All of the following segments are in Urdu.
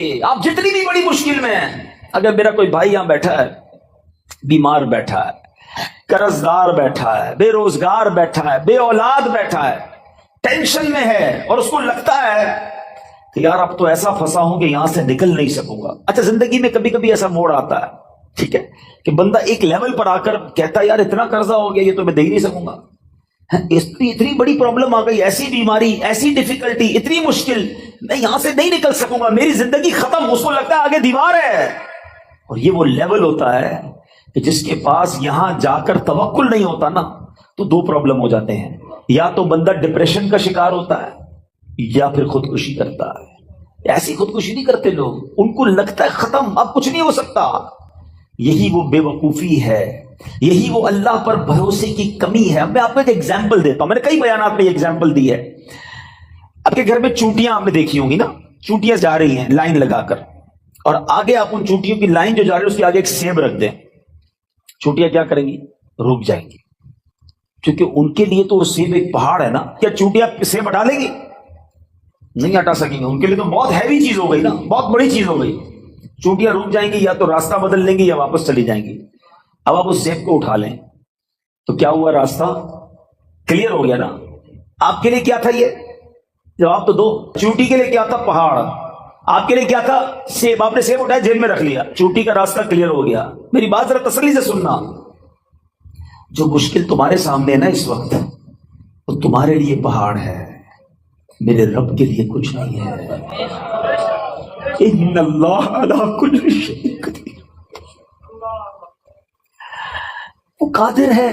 آپ جتنی بھی بڑی مشکل میں ہیں، اگر میرا کوئی بھائی یہاں بیٹھا ہے، بیمار بیٹھا ہے، قرض دار بیٹھا ہے، بے روزگار بیٹھا ہے، بے اولاد بیٹھا ہے، ٹینشن میں ہے، اور اس کو لگتا ہے کہ یار اب تو ایسا پھنسا ہوں کہ یہاں سے نکل نہیں سکوں گا۔ اچھا، زندگی میں کبھی کبھی ایسا موڑ آتا ہے، ٹھیک ہے، کہ بندہ ایک لیول پر آ کر کہتا ہے یار اتنا قرضہ ہو گیا، یہ تو میں دے ہی نہیں سکوں گا، اتنی بڑی پرابلم آ گئی، ایسی بیماری، ایسی ڈیفیکلٹی، اتنی مشکل، میں یہاں سے نہیں نکل سکوں گا، میری زندگی ختم۔ اس کو لگتا ہے آگے دیوار ہے، اور یہ وہ لیول ہوتا ہے کہ جس کے پاس یہاں جا کر توکل نہیں ہوتا نا، تو دو پرابلم ہو جاتے ہیں، یا تو بندہ ڈپریشن کا شکار ہوتا ہے یا پھر خودکشی کرتا ہے۔ ایسی خودکشی نہیں کرتے لوگ، ان کو لگتا ہے ختم، اب کچھ نہیں ہو سکتا۔ یہی وہ بے وقوفی ہے، یہی وہ اللہ پر بھروسے کی کمی ہے۔ اب میں آپ کو ایک ایگزامپل دیتا ہوں، میں نے کئی بیانات میں یہ ایگزامپل دی ہے۔ آپ کے گھر میں چونٹیاں آپ نے دیکھی ہوں گی نا، چونٹیاں جا رہی ہیں لائن لگا کر، اور آگے آپ ان چونٹیوں کی لائن جو جا رہی ہے اس کے آگے ایک سیب رکھ دیں، چونٹیاں کیا کریں گی؟ رک جائیں گی، کیونکہ ان کے لیے تو وہ سیب ایک پہاڑ ہے نا۔ کیا چونٹیاں سیب ہٹا لیں گی؟ نہیں ہٹا سکیں گے، ان کے لیے تو بہت ہیوی چیز ہو گئی نا، بہت بڑی چیز ہو گئی۔ چونٹیاں رک جائیں گی، یا تو راستہ بدل لیں گی یا واپس چلی جائیں گی۔ اب آپ اس سیب کو اٹھا لیں تو کیا ہوا؟ راستہ کلیئر ہو گیا نا۔ آپ کے لیے کیا تھا؟ یہ جواب تو دو۔ چونٹی کے لیے کیا تھا؟ پہاڑ۔ آپ کے لیے کیا تھا؟ سیب۔ آپ نے سیب اٹھایا، جیب میں رکھ لیا، چونٹی کا راستہ کلیئر ہو گیا۔ میری بات ذرا تسلی سے سننا، جو مشکل تمہارے سامنے ہے نا اس وقت، وہ تمہارے لیے پہاڑ ہے، میرے رب کے لیے کچھ نہیں ہے۔ ان اللہ علی کل شیء قدیر، وہ قادر ہے،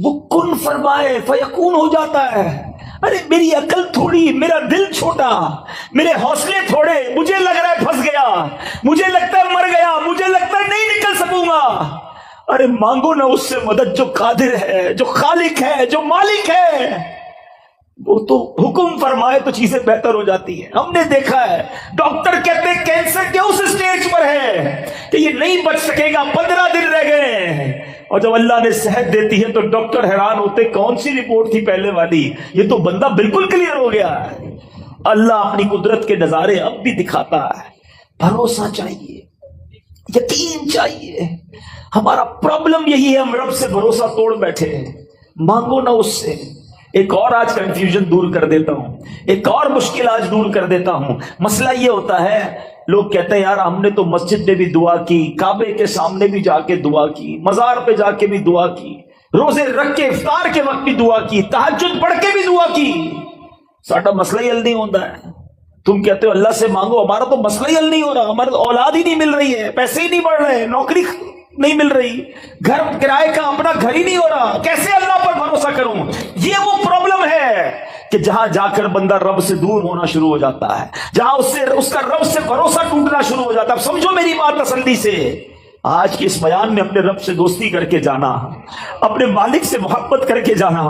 وہ کن فرمائے فیکون ہو جاتا ہے۔ ارے میری عقل تھوڑی، میرا دل چھوٹا، میرے حوصلے تھوڑے، مجھے لگ رہا ہے پھنس گیا، مجھے لگتا ہے مر گیا، مجھے لگتا ہے نہیں نکل سکوں گا۔ ارے مانگو نا اس سے مدد جو قادر ہے، جو خالق ہے، جو مالک ہے، وہ تو حکم فرمائے تو چیزیں بہتر ہو جاتی ہیں۔ ہم نے دیکھا ہے ڈاکٹر کہتے ہیں کینسر کے اس سٹیج پر ہے کہ یہ نہیں بچ سکے گا، 15 دن رہ گئے ہیں، اور جب اللہ نے صحت دیتی ہے تو ڈاکٹر حیران ہوتے کون سی رپورٹ تھی پہلے والی، یہ تو بندہ بالکل کلیئر ہو گیا ہے۔ اللہ اپنی قدرت کے نظارے اب بھی دکھاتا ہے۔ بھروسہ چاہیے، یقین چاہیے۔ ہمارا پرابلم یہی ہے، ہم رب سے بھروسہ توڑ بیٹھے ہیں۔ مانگو نا اس سے۔ ایک اور آج کنفیوژن دور کر دیتا ہوں، ایک اور مشکل آج دور کر دیتا ہوں۔ مسئلہ یہ ہوتا ہے، لوگ کہتے ہیں یار ہم نے تو مسجد میں بھی دعا کی، کعبے کے سامنے بھی جا کے دعا کی، مزار پہ جا کے بھی دعا کی، روزے رکھ کے افطار کے وقت بھی دعا کی، تہجد پڑھ کے بھی دعا کی، ساڈا مسئلہ ہی حل نہیں ہوتا ہے۔ تم کہتے ہو اللہ سے مانگو، ہمارا تو مسئلہ ہی حل نہیں ہو رہا، ہمارا اولاد ہی نہیں مل رہی ہے، پیسے ہی نہیں بڑھ رہے، نوکری نہیں مل رہی، گھر کرائے کا اپنا گھر ہی نہیں ہو رہا، کیسے اللہ پر بھروسہ کروں؟ یہ وہ پرابلم ہے کہ جہاں جا کر بندہ رب سے دور ہونا شروع ہو جاتا ہے، جہاں اس کا رب سے بھروسہ ٹوٹنا شروع ہو جاتا ہے۔ اب سمجھو میری بات تسلی سے، آج کے اس بیان میں اپنے رب سے دوستی کر کے جانا، اپنے مالک سے محبت کر کے جانا۔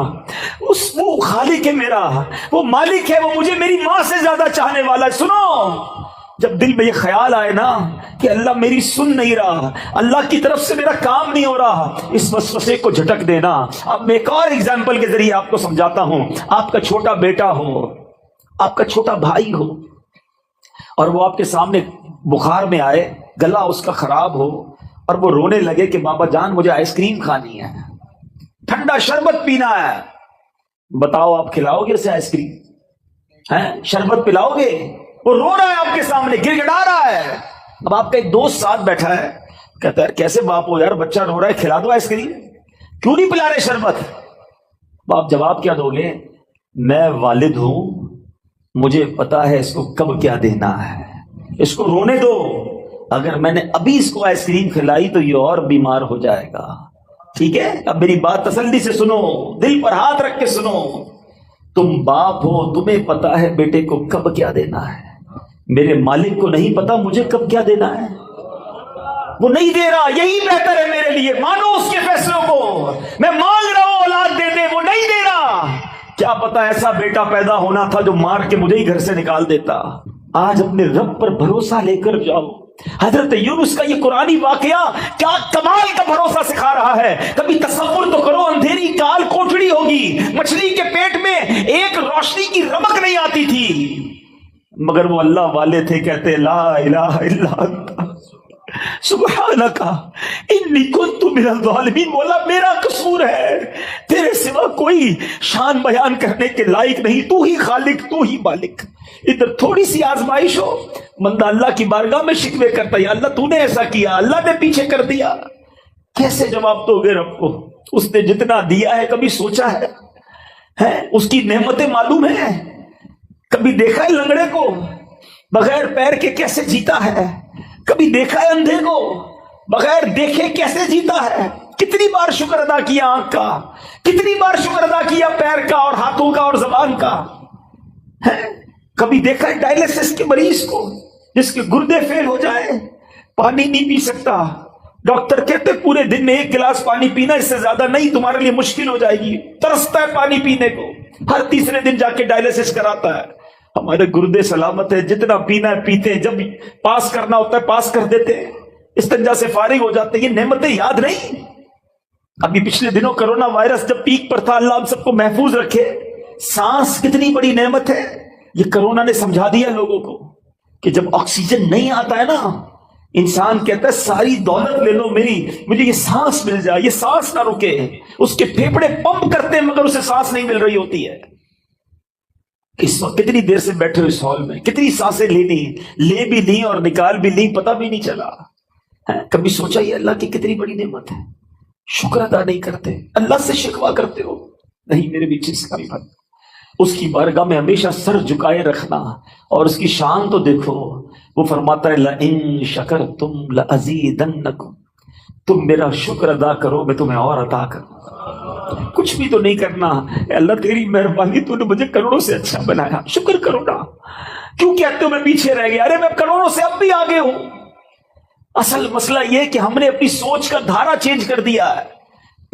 وہ خالق ہے میرا، وہ مالک ہے، وہ مجھے میری ماں سے زیادہ چاہنے والا ہے۔ سنو، جب دل میں یہ خیال آئے نا کہ اللہ میری سن نہیں رہا، اللہ کی طرف سے میرا کام نہیں ہو رہا، اس وسوسے کو جھٹک دینا۔ اب میں ایک اور ایگزامپل کے ذریعے آپ کو سمجھاتا ہوں۔ آپ کا چھوٹا بیٹا ہو، آپ کا چھوٹا بھائی ہو، اور وہ آپ کے سامنے بخار میں آئے، گلا اس کا خراب ہو، اور وہ رونے لگے کہ بابا جان مجھے آئس کریم کھانی ہے، ٹھنڈا شربت پینا ہے۔ بتاؤ آپ کھلاؤ گے اسے آئس کریم؟ شربت پلاؤ گے؟ وہ رو رہا ہے آپ کے سامنے، گر گڑا رہا ہے۔ اب آپ کا ایک دوست ساتھ بیٹھا ہے، کہتا ہے کیسے باپ ہو یار، بچہ رو رہا ہے، کھلا دو آئس کریم، کیوں نہیں پلا رہے شربت؟ باپ جواب کیا دو گے؟ میں والد ہوں، مجھے پتا ہے اس کو کب کیا دینا ہے، اس کو رونے دو، اگر میں نے ابھی اس کو آئس کریم کھلائی تو یہ اور بیمار ہو جائے گا۔ ٹھیک ہے، اب میری بات تسلی سے سنو، دل پر ہاتھ رکھ کے سنو۔ تم باپ ہو، تمہیں پتا ہے بیٹے کو کب کیا دینا ہے، میرے مالک کو نہیں پتا مجھے کب کیا دینا ہے، وہ نہیں دے رہا، یہی بہتر ہے میرے لیے، مانو اس کے فیصلوں کو۔ میں مانگ رہا ہوں اولاد دے دے، وہ نہیں دے رہا، کیا پتا ایسا بیٹا پیدا ہونا تھا جو مار کے مجھے ہی گھر سے نکال دیتا۔ آج اپنے رب پر بھروسہ لے کر جاؤ۔ حضرت یونس کا یہ قرآنی واقعہ کیا کمال کا بھروسہ سکھا رہا ہے۔ کبھی تصور تو کرو، اندھیری کال کوٹڑی ہوگی، مچھلی کے پیٹ میں ایک روشنی کی رمق نہیں آتی تھی، مگر وہ اللہ والے تھے، کہتے لا الہ الا انت سبحانک انی کنت من الظالمین. مولا میرا قصور ہے، تیرے سوا کوئی شان بیان کرنے کے لائق نہیں، تو ہی خالق، تو ہی مالک. ادھر تھوڑی سی آزمائش ہو، بندہ اللہ کی بارگاہ میں شکوے کرتا ہے، یا اللہ تو نے ایسا کیا، اللہ نے پیچھے کر دیا. کیسے جواب دو گے رب کو؟ اس نے جتنا دیا ہے کبھی سوچا ہے؟ اس کی نعمتیں معلوم ہیں؟ کبھی دیکھا ہے لنگڑے کو بغیر پیر کے کیسے جیتا ہے؟ کبھی دیکھا ہے اندھے کو بغیر دیکھے کیسے جیتا ہے؟ کتنی بار شکر ادا کیا آنکھ کا، کتنی بار شکر ادا کیا پیر کا اور ہاتھوں کا اور زبان کا. کبھی دیکھا ہے ڈائلیسس کے مریض کو جس کے گردے فیل ہو جائے، پانی نہیں پی سکتا، ڈاکٹر کہتے پورے دن میں 1 گلاس پانی پینا، اس سے زیادہ نہیں، تمہارے لیے مشکل ہو جائے گی. ترستا ہے پانی پینے کو، ہر تیسرے دن جا کے ڈائلیسس کراتا ہے. ہمارے گردے سلامت ہے، جتنا پینا ہے پیتے ہیں، جب پاس کرنا ہوتا ہے پاس کر دیتے ہیں، استنجا سے فارغ ہو جاتے ہیں. یہ نعمتیں یاد نہیں؟ ابھی پچھلے دنوں کرونا وائرس جب پیک پر تھا، اللہ ہم سب کو محفوظ رکھے. سانس کتنی بڑی نعمت ہے، یہ کرونا نے سمجھا دیا لوگوں کو کہ جب آکسیجن نہیں آتا ہے نا، انسان کہتا ہے ساری دولت لے لو میری، مجھے یہ سانس مل جائے، یہ سانس نہ رکے. اس کے پھیپھڑے پمپ کرتے ہیں مگر اسے سانس نہیں مل رہی ہوتی ہے. اس وقت کتنی دیر سے بیٹھے اس ہال میں، کتنی سانسیں لینی، لے بھی لی اور نکال بھی لی، پتہ بھی نہیں چلا. کبھی سوچا یہ اللہ کی کتنی بڑی نعمت ہے؟ شکر ادا نہیں کرتے، اللہ سے شکوہ کرتے ہو. نہیں میرے بیچ اس کا بھی بات، اس کی بارگاہ میں ہمیشہ سر جھکائے رکھنا. اور اس کی شان تو دیکھو، وہ فرماتا ہے لَإِن شَكَرْتُمْ لَأَزِيدَنَّكُمْ، تم میرا شکر ادا کرو میں تمہیں اور عطا کروں. کچھ بھی تو نہیں کرنا، اے اللہ تیری مہربانی، تو نے مجھے کروڑوں سے اچھا بنایا، شکر کرو نا. کیوں کہتے ہو میں پیچھے رہ گیا؟ ارے میں کروڑوں سے اب بھی آگے ہوں. اصل مسئلہ یہ کہ ہم نے اپنی سوچ کا دھارا چینج کر دیا ہے.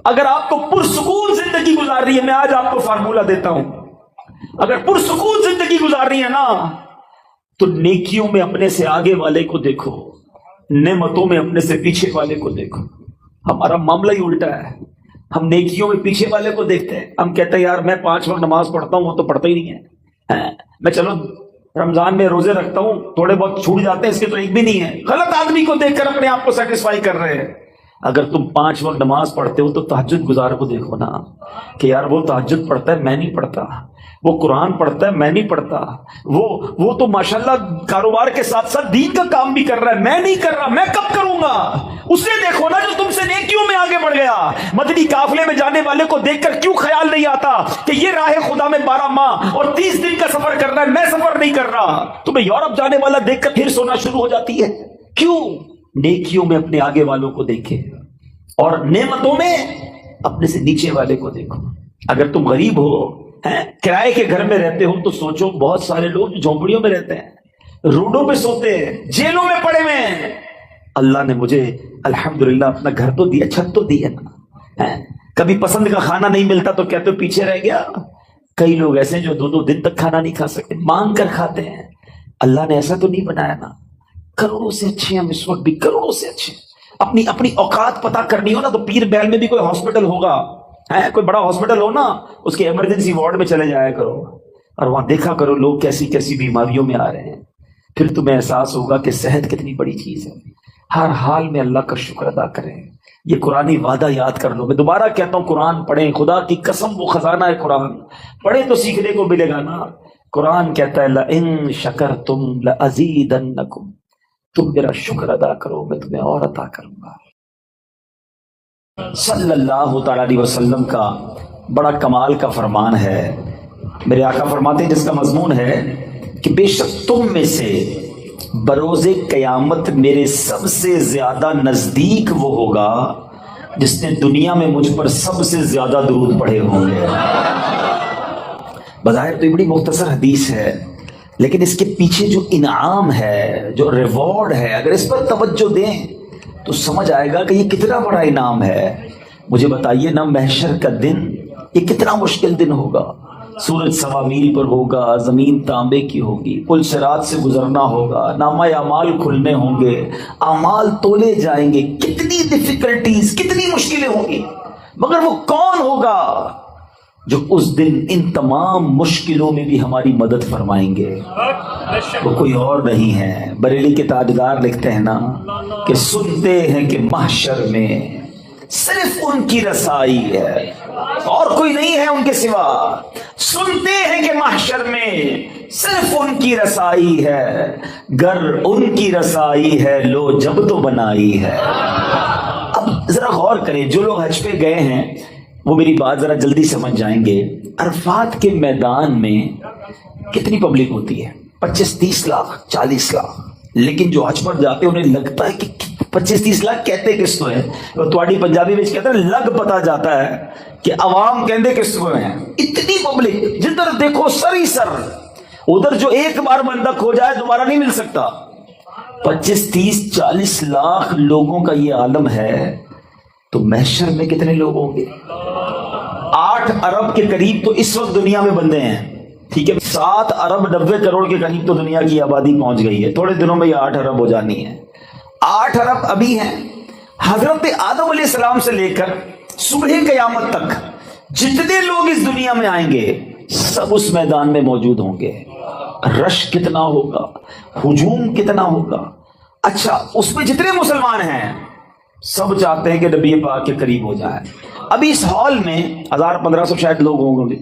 اگر آپ کو پرسکون زندگی گزارنی ہے، میں آج آپ کو فارمولہ دیتا ہوں، اگر پرسکون زندگی گزارنی ہے نا تو نیکیوں میں اپنے سے آگے والے کو دیکھو، نعمتوں میں اپنے سے پیچھے والے کو دیکھو. ہمارا معاملہ ہی الٹا ہے، ہم نیکیوں میں پیچھے والے کو دیکھتے ہیں. ہم کہتے ہیں یار میں 5 وقت نماز پڑھتا ہوں، وہ تو پڑھتا ہی نہیں ہے. میں چلو رمضان میں روزے رکھتا ہوں، تھوڑے بہت چھوٹ جاتے ہیں، اس کے تو ایک بھی نہیں ہے. غلط آدمی کو دیکھ کر اپنے آپ کو سیٹسفائی کر رہے ہیں. اگر تم 5 وقت نماز پڑھتے ہو تو تہجد گزار کو دیکھو نا کہ یار وہ تہجد پڑھتا ہے میں نہیں پڑھتا، وہ قرآن پڑھتا ہے میں نہیں پڑھتا، وہ تو ماشاءاللہ کاروبار کے ساتھ ساتھ دین کا کام بھی کر رہا ہے، میں نہیں کر رہا، میں کب کروں گا؟ اسے دیکھو نا جو تم سے نیکیوں میں آگے بڑھ گیا. مدنی قافلے میں جانے والے کو دیکھ کر کیوں خیال نہیں آتا کہ یہ راہ خدا میں 12 ماہ اور 30 دن کا سفر کر رہا ہے، میں سفر نہیں کر رہا؟ تمہیں یورپ جانے والا دیکھ کر پھر سونا شروع ہو جاتی ہے. کیوں؟ نیکیوں میں اپنے آگے والوں کو دیکھے اور نعمتوں میں اپنے سے نیچے والے کو دیکھو. اگر تم غریب ہو، کرائے کے گھر میں رہتے ہو، تو سوچو بہت سارے لوگ جو جھونپڑیوں میں رہتے ہیں، روڈوں پہ سوتے ہیں، جیلوں میں پڑے ہوئے ہیں. اللہ نے مجھے الحمدللہ اپنا گھر تو دیا، چھت تو دی ہے نا. کبھی پسند کا کھانا نہیں ملتا تو کہتے ہو پیچھے رہ گیا. کئی لوگ ایسے ہیں جو 2 دن تک کھانا نہیں کھا سکتے، مانگ کر کھاتے ہیں. اللہ نے ایسا تو نہیں بنایا نا. کروڑوں سے اچھے ہم اس وقت بھی، کروڑوں سے اچھے. اپنی اوقات پتہ کرنی ہو نا تو پیر بیل میں بھی کوئی ہاسپٹل ہوگا، کوئی بڑا ہاسپٹل ہو نا، اس کے ایمرجنسی وارڈ میں چلے جایا کرو اور وہاں دیکھا کرو لوگ کیسی کیسی بیماریوں میں آ رہے ہیں. پھر تمہیں احساس ہوگا کہ صحت کتنی بڑی چیز ہے. ہر حال میں اللہ کا شکر ادا کریں. یہ قرآنی وعدہ یاد کر لو. میں دوبارہ کہتا ہوں قرآن پڑھیں، خدا کی قسم وہ خزانہ ہے قرآن، پڑھیں تو سیکھنے کو ملے گا نا. قرآن کہتا ہے لَإِن شَكَرْتُمْ لَأَزِيدَنَّكُمْ، تم میرا شکر ادا کرو میں تمہیں اور عطا کروں گا. صلی اللہ تعالی علیہ وسلم کا بڑا کمال کا فرمان ہے. میرے آقا فرماتے ہیں جس کا مضمون ہے کہ بے شک تم میں سے بروز قیامت میرے سب سے زیادہ نزدیک وہ ہوگا جس نے دنیا میں مجھ پر سب سے زیادہ درود پڑھے ہوں گے. بظاہر تو یہ بڑی مختصر حدیث ہے، لیکن اس کے پیچھے جو انعام ہے، جو ریوارڈ ہے، اگر اس پر توجہ دیں تو سمجھ آئے گا کہ یہ کتنا بڑا انعام ہے. مجھے بتائیے نا، محشر کا دن یہ کتنا مشکل دن ہوگا. سورج 1.25 میل پر ہوگا، زمین تانبے کی ہوگی، پل صراط سے گزرنا ہوگا، نامہ اعمال کھلنے ہوں گے، اعمال تولے جائیں گے، کتنی ڈیفیکلٹیز، کتنی مشکلیں ہوں گی. مگر وہ کون ہوگا جو اس دن ان تمام مشکلوں میں بھی ہماری مدد فرمائیں گے، وہ کوئی اور نہیں ہے۔ بریلی کے تاجدار لکھتے ہیں نا کہ سنتے ہیں کہ محشر میں صرف ان کی رسائی ہے، اور کوئی نہیں ہے ان کے سوا۔ سنتے ہیں کہ محشر میں صرف ان کی رسائی ہے، گر ان کی رسائی ہے لو جب تو بنائی ہے۔ اب ذرا غور کریں، جو لوگ حج پہ گئے ہیں وہ میری بات ذرا جلدی سمجھ جائیں گے۔ عرفات کے میدان میں کتنی پبلک ہوتی ہے؟ 25-30 لاکھ، 40 لاکھ۔ لیکن جو حج پر جاتے ہیں انہیں لگتا ہے کہ 25-30 لاکھ کہتے کس کو ہے؟ تواڈی پنجابی میں کہتے ہیں لگ پتا جاتا ہے کہ عوام کہندے کس کو ہیں۔ اتنی پبلک، جدھر دیکھو سر ہی سر، ادھر جو ایک بار بندہ کھو جائے دوبارہ نہیں مل سکتا۔ 25-30-40 لاکھ لوگوں کا یہ عالم ہے، تو محشر میں کتنے لوگ ہوں گے؟ 8 ارب کے قریب تو اس وقت دنیا میں بندے ہیں، ٹھیک ہے، 7 ارب 90 کروڑ کے قریب تو دنیا کی آبادی پہنچ گئی ہے، تھوڑے دنوں میں یہ 8 ارب ہو جانی ہے۔ 8 ارب ابھی ہیں۔ حضرت آدم علیہ السلام سے لے کر صبح قیامت تک جتنے لوگ اس دنیا میں آئیں گے سب اس میدان میں موجود ہوں گے۔ رش کتنا ہوگا، ہجوم کتنا ہوگا۔ اچھا، اس میں جتنے مسلمان ہیں سب چاہتے ہیں کہ نبی پاک کے قریب ہو جائیں۔ ابھی اس ہال میں 1000-1500 شاید لوگ ہوں گے،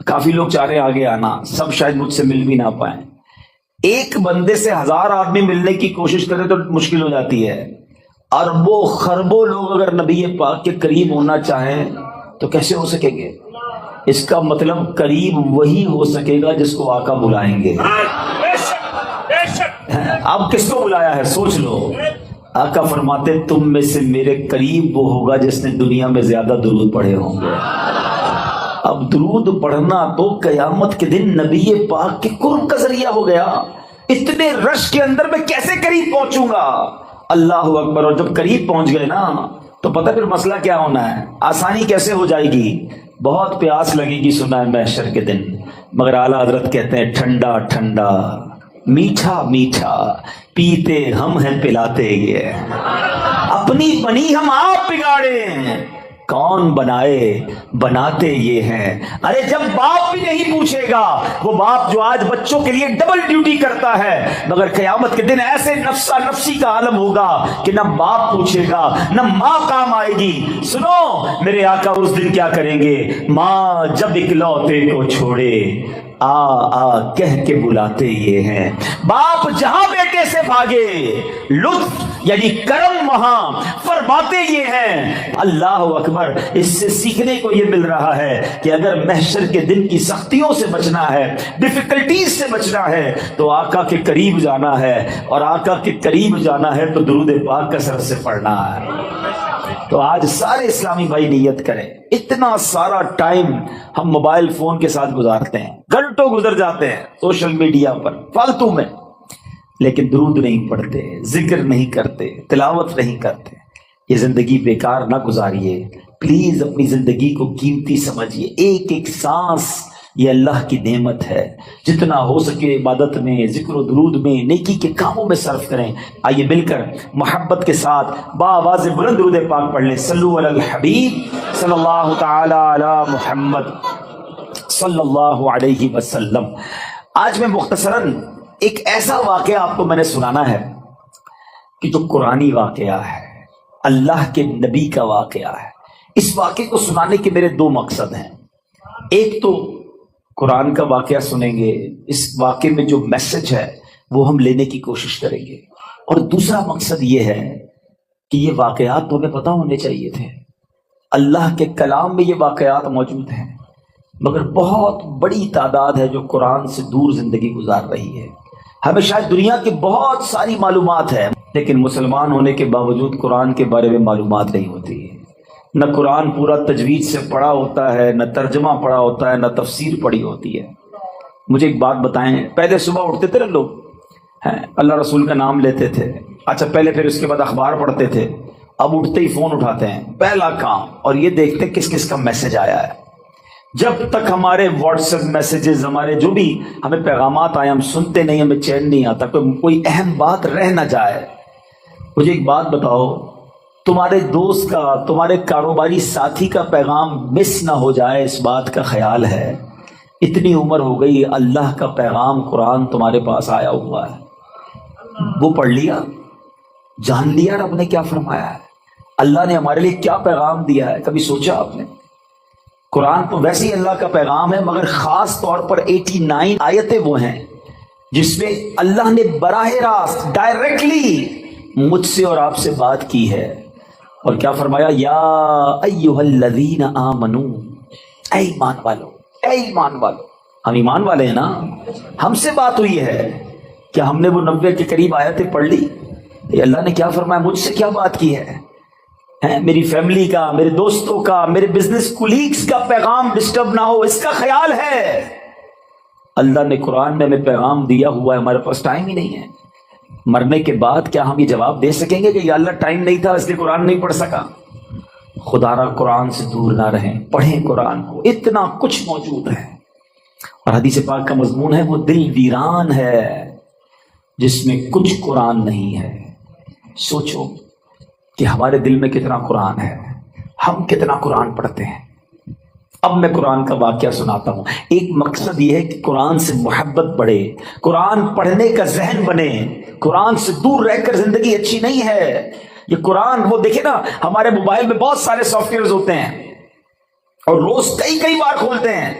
کافی لوگ چاہ رہے ہیں آگے آنا، سب شاید مجھ سے مل بھی نہ پائیں۔ ایک بندے سے 1000 آدمی ملنے کی کوشش کرے تو مشکل ہو جاتی ہے، اربوں خربوں لوگ اگر نبی پاک کے قریب ہونا چاہیں تو کیسے ہو سکیں گے؟ اس کا مطلب قریب وہی ہو سکے گا جس کو آقا بلائیں گے۔ اب کس کو بلایا ہے سوچ لو۔ آقا فرماتے تم میں سے میرے قریب وہ ہوگا جس نے دنیا میں زیادہ درود پڑھے ہوں گے۔ اب درود پڑھنا تو قیامت کے دن نبی پاک کے قرب کا ذریعہ ہو گیا۔ اتنے رش کے اندر میں کیسے قریب پہنچوں گا؟ اللہ اکبر۔ اور جب قریب پہنچ گئے نا تو پتہ پھر مسئلہ کیا ہونا ہے، آسانی کیسے ہو جائے گی۔ بہت پیاس لگے گی، سنا ہے محشر کے دن، مگر اعلیٰ حضرت کہتے ہیں ٹھنڈا ٹھنڈا میٹھا میٹھا پیتے ہم ہیں پلاتے یہ، اپنی بنی ہم آپ بگاڑے کون بنائے بناتے یہ ہیں۔ ارے جب باپ بھی نہیں پوچھے گا، وہ باپ جو آج بچوں کے لیے ڈبل ڈیوٹی کرتا ہے، مگر قیامت کے دن ایسے نفسا نفسی کا عالم ہوگا کہ نہ باپ پوچھے گا نہ ماں کام آئے گی۔ سنو میرے آقا اس دن کیا کریں گے، ماں جب اکلوتے کو چھوڑے آ آ کہہ کے بلاتے یہ ہیں، باپ جہاں بیٹے سے بھاگے لطف یعنی کرم وہاں فرماتے یہ ہیں۔ اللہ اکبر۔ اس سے سیکھنے کو یہ مل رہا ہے کہ اگر محشر کے دن کی سختیوں سے بچنا ہے، ڈیفیکلٹیز سے بچنا ہے، تو آقا کے قریب جانا ہے، اور آقا کے قریب جانا ہے تو درود پاک کثرت سے پڑھنا ہے۔ تو آج سارے اسلامی بھائی نیت کریں، اتنا سارا ٹائم ہم موبائل فون کے ساتھ گزارتے ہیں، گھنٹوں گزر جاتے ہیں سوشل میڈیا پر فالتو میں، لیکن درود نہیں پڑھتے، ذکر نہیں کرتے، تلاوت نہیں کرتے۔ یہ زندگی بیکار نہ گزاریے، پلیز اپنی زندگی کو قیمتی سمجھیے۔ ایک ایک سانس یہ اللہ کی نعمت ہے، جتنا ہو سکے عبادت میں، ذکر و درود میں، نیکی کے کاموں میں صرف کریں۔ آئیے مل کر محبت کے ساتھ بآواز بلند درود پاک پڑھ لیں۔ صلو علی الحبیب صلی اللہ تعالی علی محمد صلی اللہ علیہ وسلم۔ آج میں مختصراً ایک ایسا واقعہ آپ کو میں نے سنانا ہے کہ جو قرآنی واقعہ ہے، اللہ کے نبی کا واقعہ ہے۔ اس واقعے کو سنانے کے میرے 2 مقصد ہیں۔ ایک تو قرآن کا واقعہ سنیں گے، اس واقعے میں جو میسج ہے وہ ہم لینے کی کوشش کریں گے، اور دوسرا مقصد یہ ہے کہ یہ واقعات تو ہمیں پتہ ہونے چاہیے تھے۔ اللہ کے کلام میں یہ واقعات موجود ہیں، مگر بہت بڑی تعداد ہے جو قرآن سے دور زندگی گزار رہی ہے۔ ہمیں شاید دنیا کی بہت ساری معلومات ہے، لیکن مسلمان ہونے کے باوجود قرآن کے بارے میں معلومات نہیں ہوتی ہے۔ نہ قرآن پورا تجوید سے پڑھا ہوتا ہے، نہ ترجمہ پڑھا ہوتا ہے، نہ تفسیر پڑھی ہوتی ہے۔ مجھے ایک بات بتائیں، پہلے صبح اٹھتے تھے نا لوگ، اللہ رسول کا نام لیتے تھے، اچھا پہلے پھر اس کے بعد اخبار پڑھتے تھے، اب اٹھتے ہی فون اٹھاتے ہیں پہلا کام، اور یہ دیکھتے ہیں کس کس کا میسج آیا ہے۔ جب تک ہمارے واٹس ایپ میسیجز، ہمارے جو بھی ہمیں پیغامات آئے ہم سنتے نہیں، ہمیں چین نہیں آتا، کوئی اہم بات رہ نہ جائے۔ مجھے ایک بات بتاؤ، تمہارے دوست کا، تمہارے کاروباری ساتھی کا پیغام مس نہ ہو جائے، اس بات کا خیال ہے۔ اتنی عمر ہو گئی، اللہ کا پیغام قرآن تمہارے پاس آیا ہوا ہے، وہ پڑھ لیا، جان لیا رب نے کیا فرمایا ہے، اللہ نے ہمارے لیے کیا پیغام دیا ہے؟ کبھی سوچا آپ نے؟ قرآن تو ویسے ہی اللہ کا پیغام ہے، مگر خاص طور پر 89 آیتیں وہ ہیں جس میں اللہ نے براہ راست ڈائریکٹلی مجھ سے اور آپ سے بات کی ہے، اور کیا فرمایا؟ یا ایھا الذین آمنو، اے ایمان والو، اے ایمان والو۔ ہم ایمان والے ہیں نا، ہم سے بات ہوئی ہے، کیا ہم نے وہ 90 کے قریب آیتیں پڑھ لی؟ یہ اللہ نے کیا فرمایا، مجھ سے کیا بات کی ہے؟ میری فیملی کا، میرے دوستوں کا، میرے بزنس کولیگز کا پیغام ڈسٹرب نہ ہو، اس کا خیال ہے۔ اللہ نے قرآن میں ہمیں پیغام دیا ہوا ہے، ہمارے پاس ٹائم ہی نہیں ہے۔ مرنے کے بعد کیا ہم یہ جواب دے سکیں گے کہ یا اللہ ٹائم نہیں تھا اس لیے قرآن نہیں پڑھ سکا؟ خدا را قرآن سے دور نہ رہیں، پڑھیں قرآن کو، اتنا کچھ موجود ہے۔ اور حدیث پاک کا مضمون ہے وہ دل ویران ہے جس میں کچھ قرآن نہیں ہے۔ سوچو کہ ہمارے دل میں کتنا قرآن ہے، ہم کتنا قرآن پڑھتے ہیں۔ اب میں قرآن کا واقعہ سناتا ہوں۔ ایک مقصد یہ ہے کہ قرآن سے محبت بڑھے، قرآن پڑھنے کا ذہن بنے۔ قرآن سے دور رہ کر زندگی اچھی نہیں ہے۔ یہ قرآن، وہ دیکھیں نا، ہمارے موبائل میں بہت سارے سافٹ ویئرز ہوتے ہیں اور روز کئی بار کھولتے ہیں،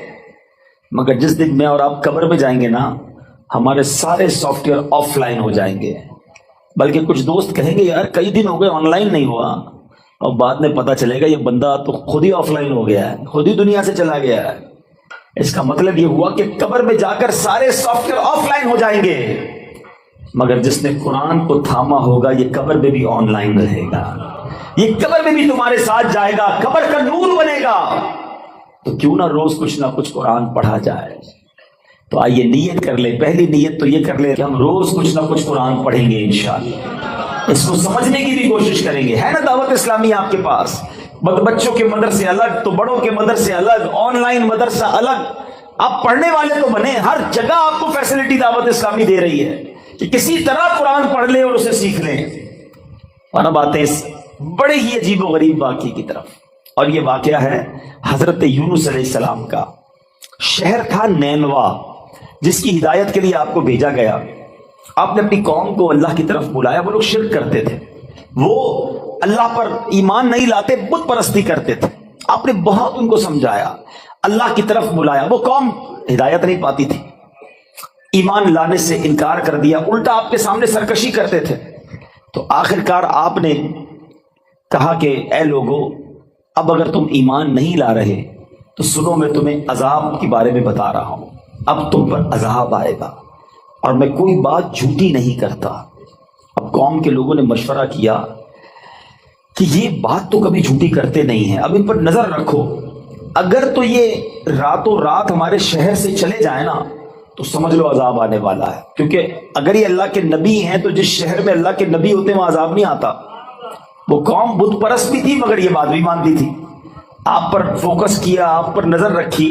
مگر جس دن میں اور آپ قبر میں جائیں گے نا، ہمارے سارے سافٹ ویئر آف لائن ہو جائیں گے۔ بلکہ کچھ دوست کہیں گے یار کئی دن ہو گئے آن لائن نہیں ہوا، اور بعد میں پتہ چلے گا یہ بندہ تو خود ہی آف لائن ہو گیا ہے، خود ہی دنیا سے چلا گیا ہے۔ اس کا مطلب یہ ہوا کہ قبر میں جا کر سارے سافٹ ویئر آف لائن ہو جائیں گے، مگر جس نے قرآن کو تھاما ہوگا یہ قبر میں بھی آن لائن رہے گا، یہ قبر میں بھی تمہارے ساتھ جائے گا، قبر کا نور بنے گا۔ تو کیوں نہ روز کچھ نہ کچھ قرآن پڑھا جائے۔ تو آئیے نیت کر لیں، پہلی نیت تو یہ کر لیں کہ ہم روز کچھ نہ کچھ قرآن پڑھیں گے انشاءاللہ، اس کو سمجھنے کی بھی کوشش کریں گے۔ ہے نا دعوت اسلامی آپ کے پاس؟ بچوں کے مدرسے الگ تو بڑوں کے مدرسے الگ، آن لائن مدرسہ الگ۔ آپ پڑھنے والے تو بنے، ہر جگہ آپ کو فیسلٹی دعوت اسلامی دے رہی ہے کہ کسی طرح قرآن پڑھ لیں اور اسے سیکھ لیں۔ اور اب آتے ہیں بڑے ہی عجیب و غریب واقعے کی طرف، اور یہ واقعہ ہے حضرت یونس علیہ السلام کا۔ شہر تھا نینوا، جس کی ہدایت کے لیے آپ کو بھیجا گیا۔ آپ نے اپنی قوم کو اللہ کی طرف بلایا۔ وہ لوگ شرک کرتے تھے، وہ اللہ پر ایمان نہیں لاتے، بت پرستی کرتے تھے۔ آپ نے بہت ان کو سمجھایا، اللہ کی طرف بلایا، وہ قوم ہدایت نہیں پاتی تھی، ایمان لانے سے انکار کر دیا، الٹا آپ کے سامنے سرکشی کرتے تھے۔ تو آخرکار آپ نے کہا کہ اے لوگو، اب اگر تم ایمان نہیں لا رہے تو سنو، میں تمہیں عذاب کے بارے میں بتا رہا ہوں۔ اب تم پر عذاب آئے گا، اور میں کوئی بات جھوٹی نہیں کرتا۔ اب قوم کے لوگوں نے مشورہ کیا کہ یہ بات تو کبھی جھوٹی کرتے نہیں ہیں، اب ان پر نظر رکھو، اگر تو یہ راتوں رات ہمارے شہر سے چلے جائیں نا تو سمجھ لو عذاب آنے والا ہے، کیونکہ اگر یہ اللہ کے نبی ہیں تو جس شہر میں اللہ کے نبی ہوتے ہیں وہاں عذاب نہیں آتا۔ وہ قوم بت پرست بھی تھی مگر یہ بات بھی مانتی تھی۔ آپ پر فوکس کیا، آپ پر نظر رکھی،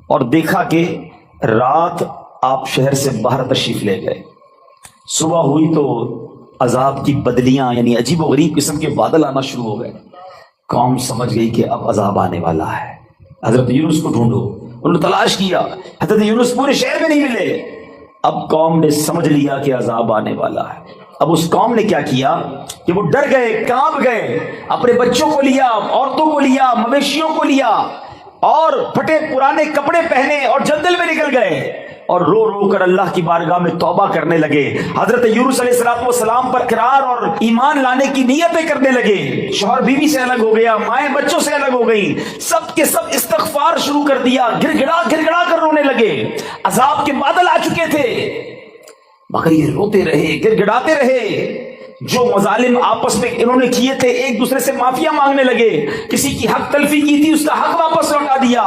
اور دیکھا کہ رات آپ شہر سے باہر تشریف لے گئے۔ صبح ہوئی تو عذاب کی بدلیاں، یعنی عجیب و غریب قسم کے بادل آنا شروع ہو گئے۔ قوم سمجھ گئی کہ اب عذاب آنے والا ہے، حضرت یونس کو ڈھونڈو۔ انہوں نے تلاش کیا، حضرت یونس پورے شہر میں نہیں ملے۔ اب قوم نے سمجھ لیا کہ عذاب آنے والا ہے۔ اب اس قوم نے کیا کیا کہ وہ ڈر گئے، کانپ گئے، اپنے بچوں کو لیا، عورتوں کو لیا، مویشیوں کو لیا، اور پھٹے پرانے کپڑے پہنے اور جنگل میں نکل گئے، اور رو رو کر اللہ کی بارگاہ میں توبہ کرنے لگے۔ حضرت یونس علیہ السلام پر اقرار اور ایمان لانے کی نیتیں کرنے لگے۔ شوہر بیوی سے الگ ہو گیا، مائیں بچوں سے الگ ہو گئی، سب کے سب استغفار شروع کر دیا، گر گڑا کر رونے لگے۔ عذاب کے بادل آ چکے تھے مگر یہ روتے رہے، گر گڑاتے رہے۔ جو مظالم آپس میں انہوں نے کیے تھے، ایک دوسرے سے معافیا مانگنے لگے، کسی کی حق تلفی کی تھی اس کا حق واپس لوٹا دیا۔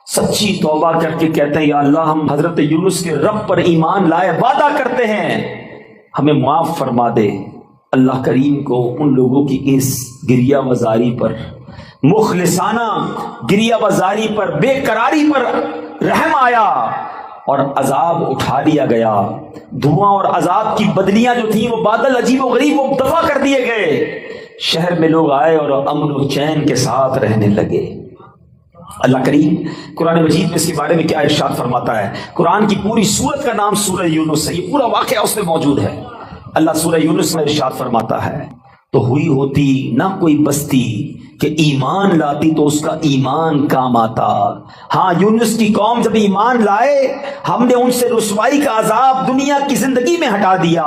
سچی توبہ کر کے کہتے ہیں یا اللہ، ہم حضرت یونس کے رب پر ایمان لائے، وعدہ کرتے ہیں ہمیں معاف فرما دے۔ اللہ کریم کو ان لوگوں کی اس گریہ وزاری پر، مخلصانہ گریہ وزاری پر، بے قراری پر رحم آیا اور عذاب اٹھا لیا گیا۔ دھواں اور عذاب کی بدلیاں جو تھیں، وہ بادل عجیب و غریب وہ دفع کر دیے گئے۔ شہر میں لوگ آئے اور امن و چین کے ساتھ رہنے لگے۔ اللہ کریم قرآن مجید میں اس کے بارے میں کیا ارشاد فرماتا ہے؟ قرآن کی پوری سورت کا نام سورہ یونس ہے، یہ پورا واقعہ اس میں موجود ہے۔ اللہ سورہ یونس میں ارشاد فرماتا ہے، تو ہوئی ہوتی نہ کوئی بستی کہ ایمان لاتی تو اس کا ایمان کام آتا۔ ہاں، یونس کی قوم جب ایمان لائے، ہم نے ان سے رسوائی کا عذاب دنیا کی زندگی میں ہٹا دیا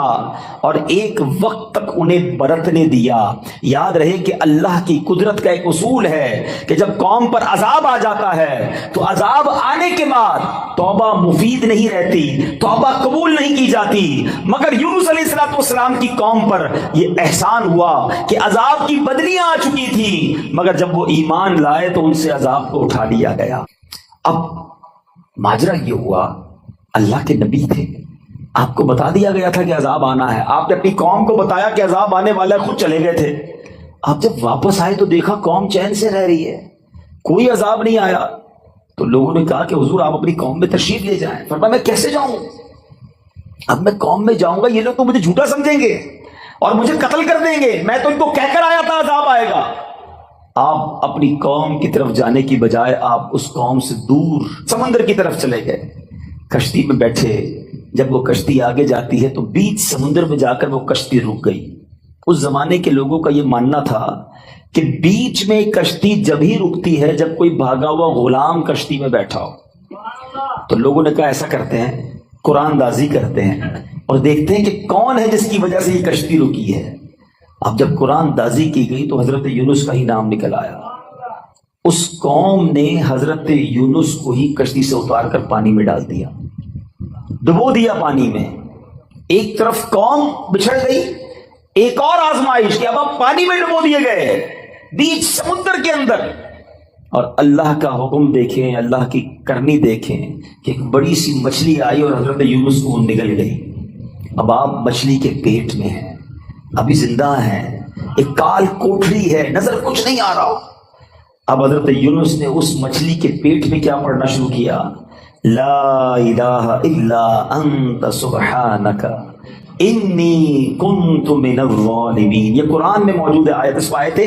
اور ایک وقت تک انہیں برتنے دیا۔ یاد رہے کہ اللہ کی قدرت کا ایک اصول ہے کہ جب قوم پر عذاب آ جاتا ہے تو عذاب آنے کے بعد توبہ مفید نہیں رہتی، توبہ قبول نہیں کی جاتی۔ مگر یونس علیہ السلام کی قوم پر یہ احسان ہوا کہ عذاب کی بدلیاں آ چکی تھی، مگر جب وہ ایمان لائے تو ان سے عذاب کو اٹھا لیا گیا۔ اب ماجرا یہ ہوا، اللہ کے نبی تھے، آپ کو بتا دیا گیا تھا کہ عذاب آنا ہے، آپ نے اپنی قوم کو بتایا کہ عذاب آنے والا ہے، خود چلے گئے تھے۔ آپ جب واپس آئے تو دیکھا قوم چین سے رہ رہی ہے، کوئی عذاب نہیں آیا۔ تو لوگوں نے کہا کہ حضور آپ اپنی قوم میں تشریف لے جائیں۔ فرمایا میں کیسے جاؤں؟ اب میں قوم میں جاؤں گا، یہ لوگ تو مجھے جھوٹا سمجھیں گے اور مجھے قتل کر دیں گے، میں تو ان کو کہہ کر آیا تھا عذاب آئے گا۔ آپ اپنی قوم کی طرف جانے کی بجائے آپ اس قوم سے دور سمندر کی طرف چلے گئے، کشتی میں بیٹھے۔ جب وہ کشتی آگے جاتی ہے تو بیچ سمندر میں جا کر وہ کشتی رک گئی۔ اس زمانے کے لوگوں کا یہ ماننا تھا کہ بیچ میں کشتی جب ہی رکتی ہے جب کوئی بھاگا ہوا غلام کشتی میں بیٹھا ہو۔ تو لوگوں نے کہا ایسا کرتے ہیں، قرآن دازی کرتے ہیں اور دیکھتے ہیں کہ کون ہے جس کی وجہ سے یہ کشتی رکی ہے۔ اب جب قرآن دازی کی گئی تو حضرت یونس کا ہی نام نکل آیا۔ اس قوم نے حضرت یونس کو ہی کشتی سے اتار کر پانی میں ڈال دیا، ڈبو دیا پانی میں۔ ایک طرف قوم بچھڑ گئی، ایک اور آزمائش کہ اب آپ پانی میں ڈبو دیے گئے بیچ سمندر کے اندر۔ اور اللہ کا حکم دیکھیں، اللہ کی کرنی دیکھیں کہ ایک بڑی سی مچھلی آئی اور حضرت یونس کو نگل گئی۔ اب آپ مچھلی کے پیٹ میں ہیں، ابھی زندہ ہیں، ایک کال کوٹڑی ہے، نظر کچھ نہیں آ رہا۔ اب حضرت یونس نے اس مچھلی کے پیٹ میں کیا پڑھنا شروع کیا؟ لا الہ الا انت سبحانک انی کنت من الظالمین۔ یہ قرآن میں موجود ہے آیت، اس کو آیت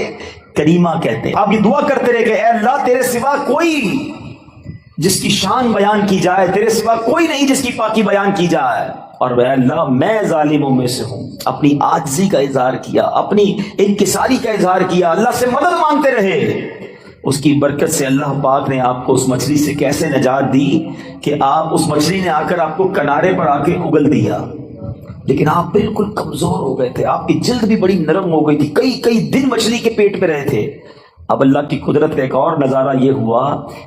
کریمہ کہتے ہیں۔ آپ یہ دعا کرتے رہے کہ اے اللہ تیرے سوا کوئی جس کی شان بیان کی جائے، تیرے سوا کوئی نہیں جس کی پاکی بیان کی جائے، اور اے اللہ میں ظالموں میں سے ہوں۔ اپنی عاجزی کا اظہار کیا، اپنی انکساری کا اظہار کیا، اللہ سے مدد مانگتے رہے۔ اس کی برکت سے اللہ پاک نے آپ کو اس مچھلی سے کیسے نجات دی کہ آپ اس مچھلی نے آ کر آپ کو کنارے پر آ کے اگل دیا، لیکن آپ بالکل کمزور ہو گئے تھے، آپ کی جلد بھی بڑی نرم ہو گئی تھی، کئی دن مچھلی کے پیٹ میں رہے تھے۔ اب اللہ کی قدرت کا ایک اور نظارہ یہ ہوا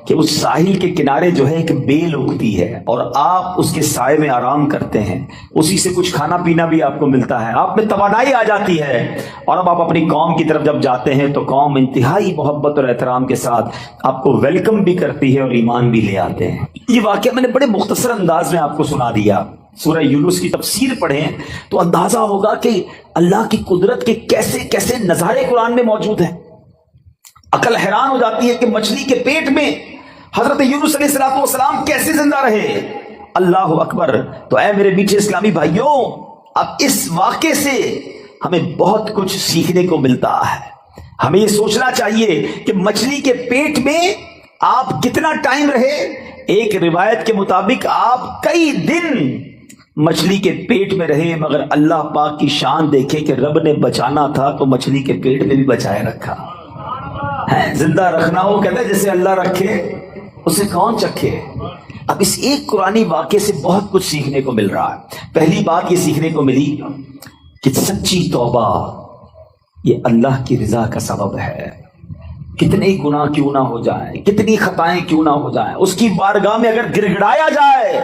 کہ اس ساحل کے کنارے جو ہے ایک بیل اگتی ہے اور آپ اس کے سائے میں آرام کرتے ہیں، اسی سے کچھ کھانا پینا بھی آپ کو ملتا ہے، آپ میں توانائی آ جاتی ہے۔ اور اب آپ اپنی قوم کی طرف جب جاتے ہیں تو قوم انتہائی محبت اور احترام کے ساتھ آپ کو ویلکم بھی کرتی ہے اور ایمان بھی لے آتے ہیں۔ یہ واقعہ میں نے بڑے مختصر انداز میں آپ کو سنا دیا۔ سورہ یونس کی تفسیر پڑھیں تو اندازہ ہوگا کہ اللہ کی قدرت کے کیسے کیسے نظارے قرآن میں موجود ہیں۔ عقل حیران ہو جاتی ہے کہ مچھلی کے پیٹ میں حضرت یونس علیہ السلام کیسے زندہ رہے۔ اللہ اکبر۔ تو اے میرے میٹھے اسلامی بھائیوں، اب اس واقعے سے ہمیں بہت کچھ سیکھنے کو ملتا ہے۔ ہمیں یہ سوچنا چاہیے کہ مچھلی کے پیٹ میں آپ کتنا ٹائم رہے۔ ایک روایت کے مطابق آپ کئی دن مچھلی کے پیٹ میں رہے، مگر اللہ پاک کی شان دیکھے کہ رب نے بچانا تھا تو مچھلی کے پیٹ میں بھی بچائے رکھا ہے۔ زندہ رکھنا ہو کہتا ہے جسے اللہ رکھے اسے کون چکھے۔ اب اس ایک قرآنی واقعے سے بہت کچھ سیکھنے کو مل رہا ہے۔ پہلی بات یہ سیکھنے کو ملی کہ سچی توبہ یہ اللہ کی رضا کا سبب ہے۔ کتنے گناہ کیوں نہ ہو جائیں، کتنی خطائیں کیوں نہ ہو جائیں، اس کی بارگاہ میں اگر گڑ گڑایا جائے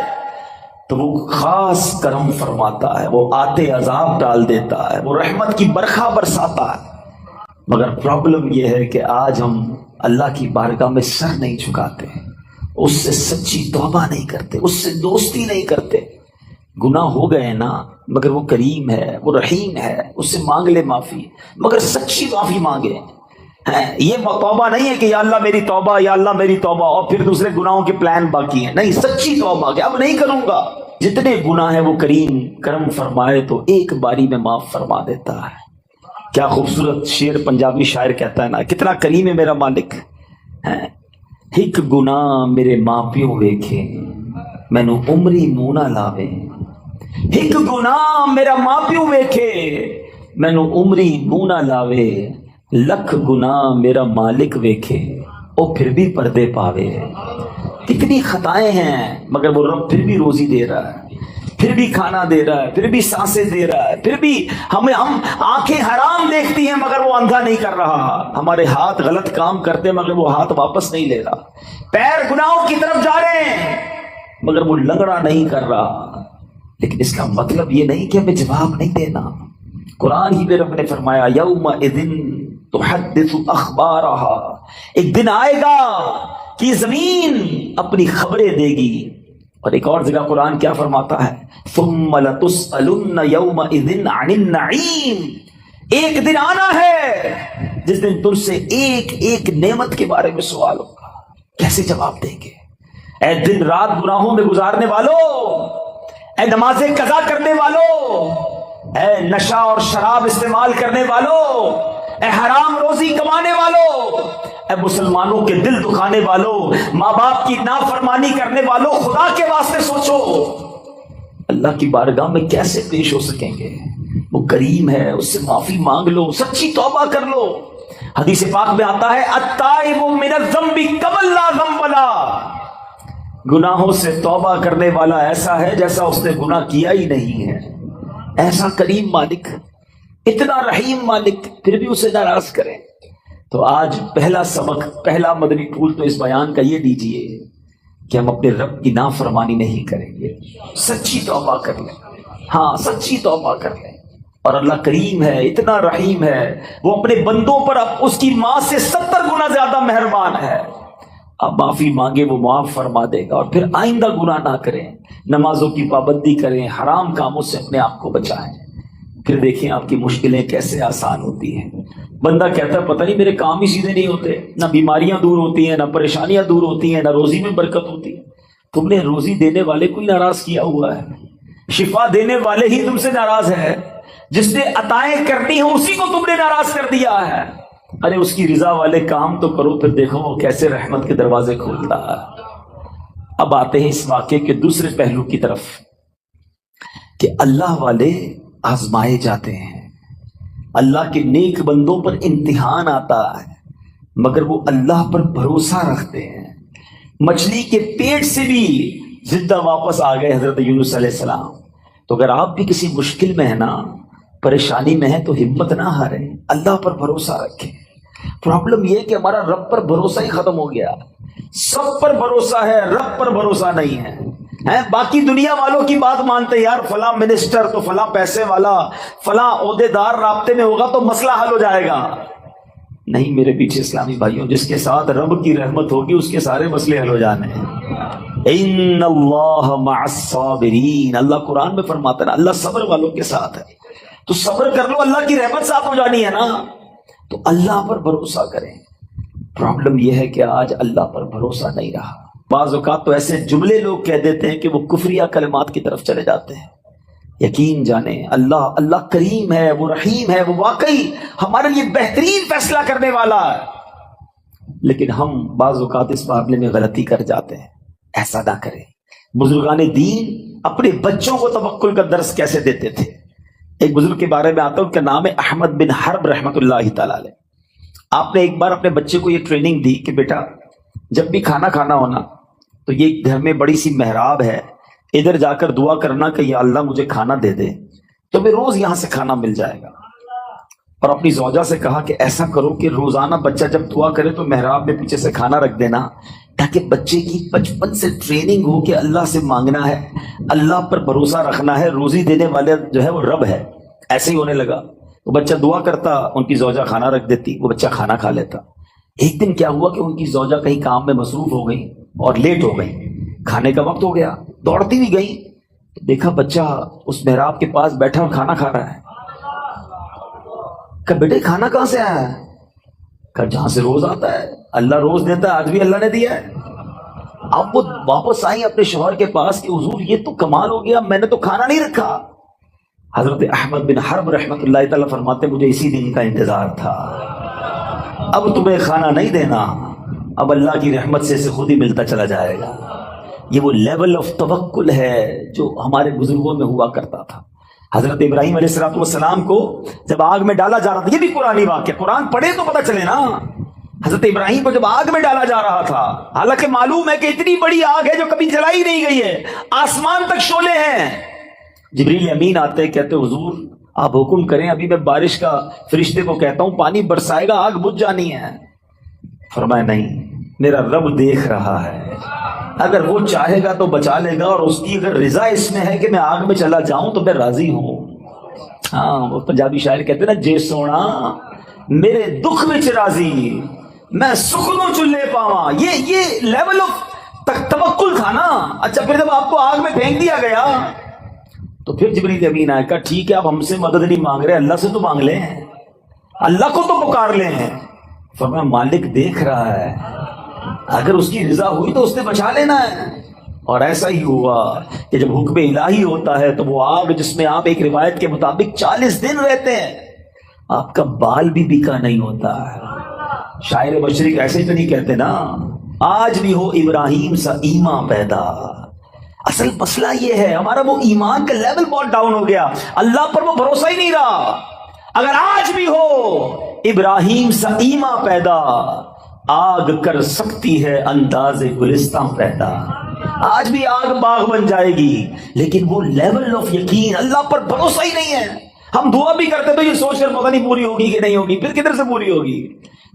تو وہ خاص کرم فرماتا ہے، وہ آتے عذاب ڈال دیتا ہے، وہ رحمت کی برکھا برساتا ہے۔ مگر پرابلم یہ ہے کہ آج ہم اللہ کی بارگاہ میں سر نہیں جھکاتے، اس سے سچی توبہ نہیں کرتے، اس سے دوستی نہیں کرتے۔ گناہ ہو گئے نا، مگر وہ کریم ہے، وہ رحیم ہے، اس سے مانگ لے معافی، مگر سچی معافی مانگے۔ یہ توبہ نہیں ہے کہ یا اللہ میری توبہ، یا اللہ میری توبہ، اور پھر دوسرے گناہوں کے پلان باقی ہیں۔ نہیں، سچی توبہ کہ اب نہیں کروں گا۔ جتنے گناہ ہیں وہ کریم کرم فرمائے تو ایک باری میں معاف فرما دیتا ہے۔ کیا خوبصورت شعر پنجابی شاعر کہتا ہے نا، کتنا کریم ہے میرا مالک. ایک گناہ میرے ماں پیو ویکھے مینو عمری منہ نہ لاوے. ایک گناہ میرا ماں پیو ویکھے مینو عمری منہ نہ لاوے. لکھ گناہ میرا مالک ویکھے او پھر بھی پردے پاوے. کتنی خطائیں ہیں مگر وہ رب پھر بھی روزی دے رہا ہے، پھر بھی کھانا دے رہا ہے، پھر بھی سانسیں دے رہا ہے، پھر بھی ہم آنکھیں حرام دیکھتی ہیں مگر وہ اندھا نہیں کر رہا. ہمارے ہاتھ غلط کام کرتے مگر وہ ہاتھ واپس نہیں لے رہا. پیر گناہوں کی طرف جا رہے ہیں مگر وہ لنگڑا نہیں کر رہا. لیکن اس کا مطلب یہ نہیں کہ ہمیں جواب نہیں دینا. قرآن ہی میں رب نے فرمایا یومئذ تحدث اخبارہا، ایک دن آئے گا کہ زمین اپنی خبریں دے گی. اور ایک اور جگہ قرآن کیا فرماتا ہے، ثم لتسألن یومئذ عن النعیم. ایک دن آنا ہے جس دن تم سے ایک ایک نعمت کے بارے میں سوال ہوگا. کیسے جواب دیں گے؟ اے دن رات گناہوں میں گزارنے والوں، اے نمازیں قضا کرنے والوں، اے نشہ اور شراب استعمال کرنے والوں، اے حرام روزی کمانے والوں، اے مسلمانوں کے دل دکھانے والوں، ماں باپ کی نافرمانی کرنے والوں، خدا کے واسطے سوچو اللہ کی بارگاہ میں کیسے پیش ہو سکیں گے. وہ کریم ہے، اس سے معافی مانگ لو، سچی توبہ کر لو. حدیث پاک میں آتا ہے التائب من الذنب کمن لا ذنب له، گناہوں سے توبہ کرنے والا ایسا ہے جیسا اس نے گناہ کیا ہی نہیں ہے. ایسا کریم مالک، اتنا رحیم مالک، پھر بھی اسے ناراض کریں. تو آج پہلا سبق، پہلا مدنی پھول تو اس بیان کا یہ دیجئے کہ ہم اپنے رب کی نافرمانی نہیں کریں گے، سچی توبہ کر لیں. ہاں سچی توبہ کر لیں. اور اللہ کریم ہے، اتنا رحیم ہے، وہ اپنے بندوں پر اس کی ماں سے 70 گنا زیادہ مہربان ہے. اب معافی مانگے وہ معاف فرما دے گا. اور پھر آئندہ گناہ نہ کریں، نمازوں کی پابندی کریں، حرام کاموں سے اپنے آپ کو بچائیں. پھر دیکھیں آپ کی مشکلیں کیسے آسان ہوتی ہیں. بندہ کہتا ہے پتہ نہیں میرے کام ہی سیدھے نہیں ہوتے، نہ بیماریاں دور ہوتی ہیں، نہ پریشانیاں دور ہوتی ہیں، نہ روزی میں برکت ہوتی ہے. تم نے روزی دینے والے کو ہی ناراض کیا ہوا ہے، شفا دینے والے ہی تم سے ناراض ہے، جس نے عطائیں کرنی ہیں اسی کو تم نے ناراض کر دیا ہے. ارے اس کی رضا والے کام تو کرو، پھر دیکھو وہ کیسے رحمت کے دروازے کھولتا ہے. اب آتے ہیں اس واقعے کے دوسرے پہلو کی طرف کہ اللہ والے آزمائے جاتے ہیں. اللہ کے نیک بندوں پر امتحان آتا ہے مگر وہ اللہ پر بھروسہ رکھتے ہیں. مچھلی کے پیٹ سے بھی زندہ واپس آ گئے حضرت یونس علیہ السلام. تو اگر آپ بھی کسی مشکل میں ہیں نا، پریشانی میں ہے، تو ہمت نہ ہاریں، اللہ پر بھروسہ رکھیں. پرابلم یہ ہے کہ ہمارا رب پر بھروسہ ہی ختم ہو گیا. سب پر بھروسہ ہے، رب پر بھروسہ نہیں ہے. باقی دنیا والوں کی بات مانتے ہیں، یار فلاں منسٹر تو فلاں پیسے والا، فلاں عہدے دار رابطے میں ہوگا تو مسئلہ حل ہو جائے گا. نہیں میرے پیچھے اسلامی بھائیوں، جس کے ساتھ رب کی رحمت ہوگی اس کے سارے مسئلے حل ہو جانے ہیں. ان اللہ مع الصابرین، اللہ قرآن میں فرماتا ہے نا، اللہ صبر والوں کے ساتھ ہے. تو صبر کر لو، اللہ کی رحمت ساتھ ہو جانی ہے نا. تو اللہ پر بھروسہ کریں. پرابلم یہ ہے کہ آج اللہ پر بھروسہ نہیں رہا. بعض اوقات تو ایسے جملے لوگ کہہ دیتے ہیں کہ وہ کفریہ کلمات کی طرف چلے جاتے ہیں. یقین جانیں اللہ کریم ہے، وہ رحیم ہے، وہ واقعی ہمارے لیے بہترین فیصلہ کرنے والا ہے. لیکن ہم بعض اوقات اس معاملے میں غلطی کر جاتے ہیں. ایسا نہ کریں. بزرگان دین اپنے بچوں کو توکل کا درس کیسے دیتے تھے. ایک بزرگ کے بارے میں آتا ہوں، کا نام ہے احمد بن حرب رحمۃ اللہ تعالی علیہ. آپ نے ایک بار اپنے بچے کو یہ ٹریننگ دی کہ بیٹا جب بھی کھانا کھانا ہونا تو یہ گھر میں بڑی سی محراب ہے، ادھر جا کر دعا کرنا کہ یا اللہ مجھے کھانا دے دے، تو میں روز یہاں سے کھانا مل جائے گا. اور اپنی زوجہ سے کہا کہ ایسا کرو کہ روزانہ بچہ جب دعا کرے تو محراب میں پیچھے سے کھانا رکھ دینا، تاکہ بچے کی بچپن سے ٹریننگ ہو کہ اللہ سے مانگنا ہے، اللہ پر بھروسہ رکھنا ہے، روزی دینے والے جو ہے وہ رب ہے. ایسے ہی ہونے لگا. وہ بچہ دعا کرتا، ان کی زوجہ کھانا رکھ دیتی، وہ بچہ کھانا کھا لیتا. ایک دن کیا ہوا کہ ان کی زوجہ کہیں کام میں مصروف ہو گئی اور لیٹ ہو گئی، کھانے کا وقت ہو گیا. دوڑتی بھی گئی، دیکھا بچہ اس محراب کے پاس بیٹھا اور کھانا کھا رہا ہے. کہ بیٹے کھانا کہاں سے آیا ہے؟ کہ جہاں سے روز آتا ہے، اللہ روز دیتا ہے، آج بھی اللہ نے دیا ہے. اب وہ واپس آئی اپنے شوہر کے پاس کہ حضور یہ تو کمال ہو گیا، میں نے تو کھانا نہیں رکھا. حضرت احمد بن حرب رحمۃ اللہ تعالیٰ فرماتے مجھے اسی دن کا انتظار تھا، اب تمہیں کھانا نہیں دینا، اب اللہ کی رحمت سے خود ہی ملتا چلا جائے گا۔ یہ وہ لیول آف توکل ہے جو ہمارے بزرگوں میں ہوا کرتا تھا۔ حضرت ابراہیم علیہ السلام کو جب آگ میں ڈالا جا رہا تھا، یہ بھی قرآنی واقعہ، قرآن پڑھے تو پتہ چلے نا، حضرت ابراہیم کو جب آگ میں ڈالا جا رہا تھا، حالانکہ معلوم ہے کہ اتنی بڑی آگ ہے جو کبھی جلائی نہیں گئی ہے، آسمان تک شعلے ہیں، جبریل امین آتے کہتے حضور آپ حکم کریں، ابھی میں بارش کا فرشتے کو کہتا ہوں پانی برسائے گا، آگ بجھ جانی ہے۔ فرمایا نہیں، میرا رب دیکھ رہا ہے، اگر وہ چاہے گا تو بچا لے گا، اور اس کی اگر رضا اس میں ہے کہ میں آگ میں چلا جاؤں تو میں راضی ہوں۔ ہاں وہ پنجابی شاعر کہتے ہیں نا، جے سونا میرے دکھ وچ راضی، میں سکھ نو چلے پاواں۔ یہ لیول آف توکل تھا نا۔ اچھا پھر جب آپ کو آگ میں پھینک دیا گیا تو پھر جبریل امین آئے، کہا ٹھیک ہے آپ ہم سے مدد نہیں مانگ رہے، اللہ سے تو مانگ لیں، اللہ کو تو پکار لیں۔ فرمایا مالک دیکھ رہا ہے، اگر اس کی رضا ہوئی تو اس نے بچا لینا ہے۔ اور ایسا ہی ہوا کہ جب حکم الہی ہوتا ہے تو وہ آگ جس میں آپ ایک روایت کے مطابق 40 دن رہتے ہیں، آپ کا بال بھی بکا نہیں ہوتا ہے۔ شاعر مشرق ایسے تو نہیں کہتے نا، آج بھی ہو ابراہیم سا ایمان پیدا۔ اصل مسئلہ یہ ہے ہمارا وہ ایمان کا لیول بہت ڈاؤن ہو گیا، اللہ پر وہ بھروسہ ہی نہیں رہا۔ اگر آج بھی ہو ابراہیم سا ایمان پیدا، آگ کر سکتی ہے انداز گلستان پیدا۔ آج بھی آگ باغ بن جائے گی، لیکن وہ لیول آف یقین، اللہ پر بھروسہ ہی نہیں ہے۔ ہم دعا بھی کرتے تو یہ سوچ کر پتہ نہیں پوری ہوگی کہ نہیں ہوگی، پھر کدھر سے پوری ہوگی؟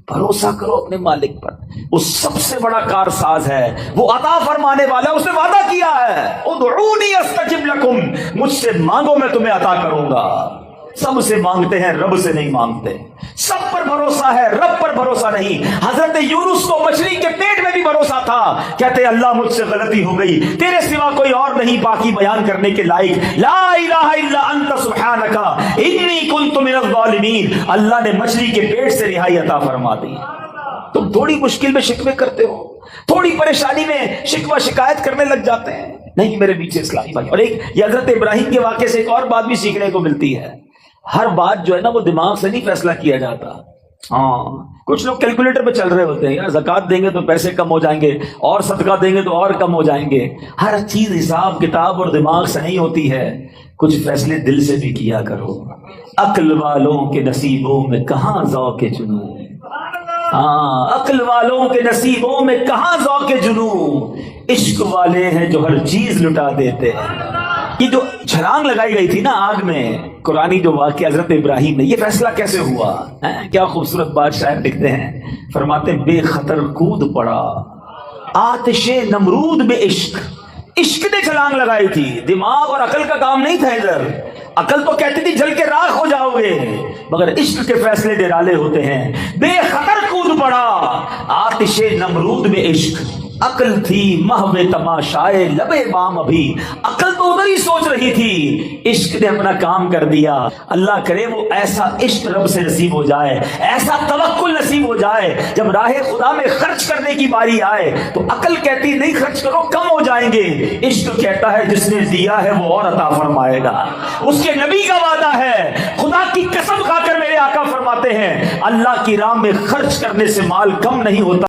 بھروسہ کرو اپنے مالک پر، وہ سب سے بڑا کارساز ہے، وہ عطا فرمانے والا ہے، اس نے وعدہ کیا ہے ادعونی استجب لکم، مجھ سے مانگو میں تمہیں عطا کروں گا۔ سب سے مانگتے ہیں، رب سے نہیں مانگتے۔ سب پر بھروسہ ہے، رب پر بھروسہ نہیں۔ حضرت یونس کو مچھلی کے پیٹ میں بھی بھروسہ تھا، کہتے اللہ مجھ سے غلطی ہو گئی، تیرے سوا کوئی اور نہیں باقی بیان کرنے کے لائق، لا الہ الا انت سبحانک انی کنت من الظالمین۔ اللہ نے مچھلی کے پیٹ سے رہائی عطا فرما دی۔ تم تھوڑی مشکل میں شکوے کرتے ہو، تھوڑی پریشانی میں شکوہ شکایت کرنے لگ جاتے ہیں۔ نہیں میرے پیچھے اسلامی بھائی، اور ایک یہ حضرت ابراہیم کے واقعے سے ایک اور بات بھی سیکھنے کو ملتی ہے، ہر بات جو ہے نا وہ دماغ سے نہیں فیصلہ کیا جاتا۔ ہاں کچھ لوگ کیلکولیٹر پہ چل رہے ہوتے ہیں، یار زکوٰۃ دیں گے تو پیسے کم ہو جائیں گے، اور صدقہ دیں گے تو اور کم ہو جائیں گے۔ ہر چیز حساب کتاب اور دماغ سے نہیں ہوتی ہے، کچھ فیصلے دل سے بھی کیا کرو۔ عقل والوں کے نصیبوں میں کہاں ذوق جنوں، ہاں عقل والوں کے نصیبوں میں کہاں ذوق جنوں، عشق والے ہیں جو ہر چیز لٹا دیتے ہیں۔ یہ جو چھلانگ لگائی گئی تھی نا آگ میں، قرآنی جو واقعہ حضرت ابراہیم نے، یہ فیصلہ کیسے ہوا؟ کیا خوبصورت بات شاعر لکھتے ہیں، فرماتے بے خطر کود پڑا آتش نمرود میں عشق، عشق نے چھلانگ لگائی تھی، دماغ اور عقل کا کام نہیں تھا ادھر۔ عقل تو کہتی تھی جل کے راکھ ہو جاؤ گے، مگر عشق کے فیصلے نرالے ہوتے ہیں۔ بے خطر کود پڑا آتش نمرود میں عشق، عقل تھی محو تماشائے لبے بام، ابھی عقل تو ادھر ہی سوچ رہی تھی، عشق نے اپنا کام کر دیا۔ اللہ کرے وہ ایسا عشق رب سے نصیب ہو جائے، ایسا توکل نصیب ہو جائے، جب راہ خدا میں خرچ کرنے کی باری آئے تو عقل کہتی نہیں خرچ کرو کم ہو جائیں گے، عشق کہتا ہے جس نے دیا ہے وہ اور عطا فرمائے گا۔ اس کے نبی کا وعدہ ہے، خدا کی قسم کھا کر میرے آقا فرماتے ہیں اللہ کی راہ میں خرچ کرنے سے مال کم نہیں ہوتا۔